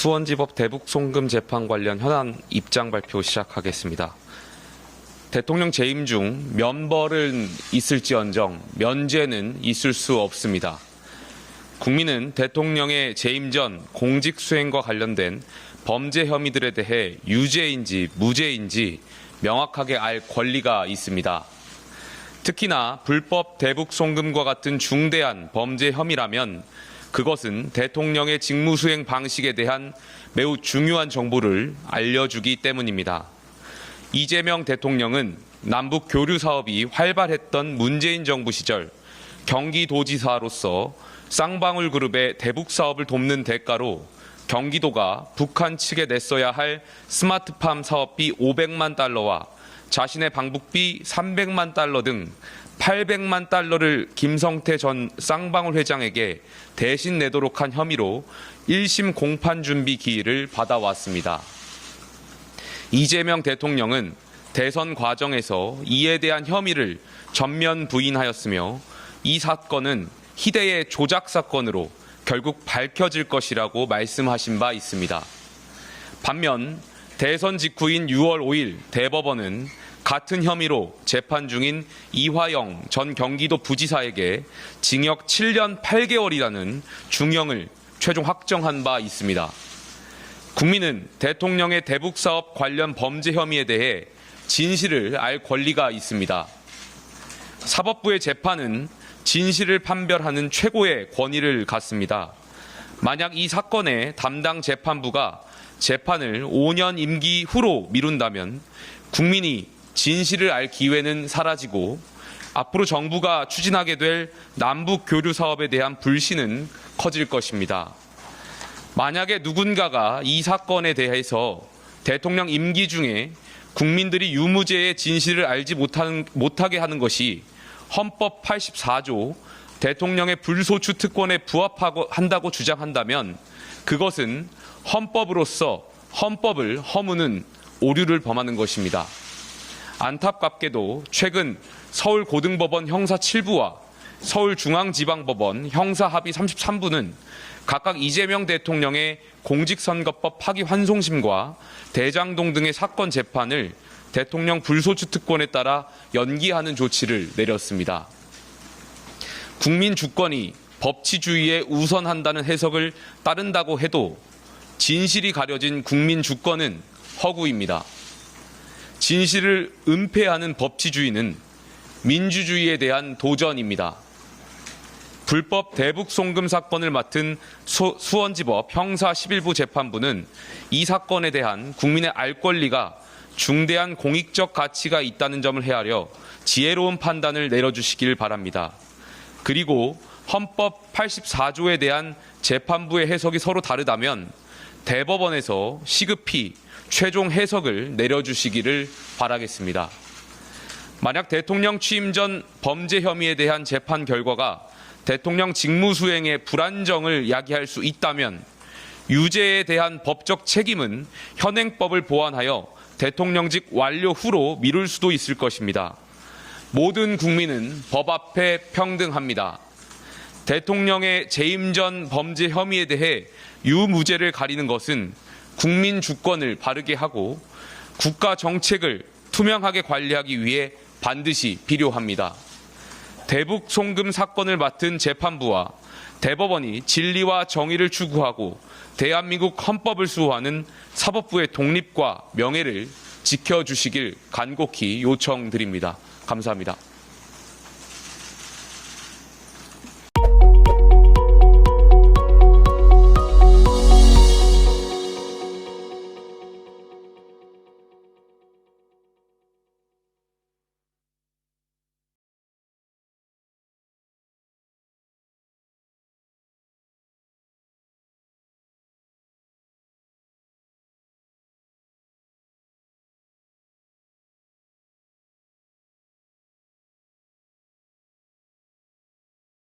수원지법 대북송금 재판 관련 현안 입장 발표 시작하겠습니다. 대통령 재임 중 면벌은 있을지언정 면죄는 있을 수 없습니다. 국민은 대통령의 재임 전 공직 수행과 관련된 범죄 혐의들에 대해 유죄인지 무죄인지 명확하게 알 권리가 있습니다. 특히나 불법 대북 송금과 같은 중대한 범죄 혐의라면 그것은 대통령의 직무수행 방식에 대한 매우 중요한 정보를 알려주기 때문입니다. 이재명 대통령은 남북 교류 사업이 활발했던 문재인 정부 시절 경기도지사로서 쌍방울 그룹의 대북 사업을 돕는 대가로 경기도가 북한 측에 냈어야 할 스마트팜 사업비 500만 달러와 자신의 방북비 300만 달러 등 800만 달러를 김성태 전 쌍방울 회장에게 대신 내도록 한 혐의로 1심 공판 준비 기일을 받아왔습니다. 이재명 대통령은 대선 과정에서 이에 대한 혐의를 전면 부인하였으며 이 사건은 희대의 조작 사건으로 결국 밝혀질 것이라고 말씀하신 바 있습니다. 반면 대선 직후인 6월 5일 대법원은 같은 혐의로 재판 중인 이화영 전 경기도 부지사에게 징역 7년 8개월이라는 중형을 최종 확정한 바 있습니다. 국민은 대통령의 대북 사업 관련 범죄 혐의에 대해 진실을 알 권리가 있습니다. 사법부의 재판은 진실을 판별하는 최고의 권위를 갖습니다. 만약 이 사건의 담당 재판부가 재판을 5년 임기 후로 미룬다면 국민이 진실을 알 기회는 사라지고 앞으로 정부가 추진하게 될 남북 교류 사업에 대한 불신은 커질 것입니다. 만약에 누군가가 이 사건에 대해서 대통령 임기 중에 국민들이 유무죄의 진실을 알지 못하게 하는 것이 헌법 84조 대통령의 불소추 특권에 부합한다고 주장한다면 그것은 헌법으로서 헌법을 허무는 오류를 범하는 것입니다. 안타깝게도 최근 서울고등법원 형사 7부와 서울중앙지방법원 형사 합의 33부는 각각 이재명 대통령의 공직선거법 파기환송심과 대장동 등의 사건 재판을 대통령 불소추 특권에 따라 연기하는 조치를 내렸습니다. 국민 주권이 법치주의에 우선한다는 해석을 따른다고 해도 진실이 가려진 국민 주권은 허구입니다. 진실을 은폐하는 법치주의는 민주주의에 대한 도전입니다. 불법 대북 송금 사건을 맡은 수원지법 형사 11부 재판부는 이 사건에 대한 국민의 알 권리가 중대한 공익적 가치가 있다는 점을 헤아려 지혜로운 판단을 내려주시길 바랍니다. 그리고 헌법 84조에 대한 재판부의 해석이 서로 다르다면 대법원에서 시급히 최종 해석을 내려주시기를 바라겠습니다. 만약 대통령 취임 전 범죄 혐의에 대한 재판 결과가 대통령 직무수행의 불안정을 야기할 수 있다면 유죄에 대한 법적 책임은 현행법을 보완하여 대통령직 완료 후로 미룰 수도 있을 것입니다. 모든 국민은 법 앞에 평등합니다. 대통령의 재임 전 범죄 혐의에 대해 유무죄를 가리는 것은 국민 주권을 바르게 하고 국가 정책을 투명하게 관리하기 위해 반드시 필요합니다. 대북 송금 사건을 맡은 재판부와 대법원이 진리와 정의를 추구하고 대한민국 헌법을 수호하는 사법부의 독립과 명예를 지켜주시길 간곡히 요청드립니다. 감사합니다.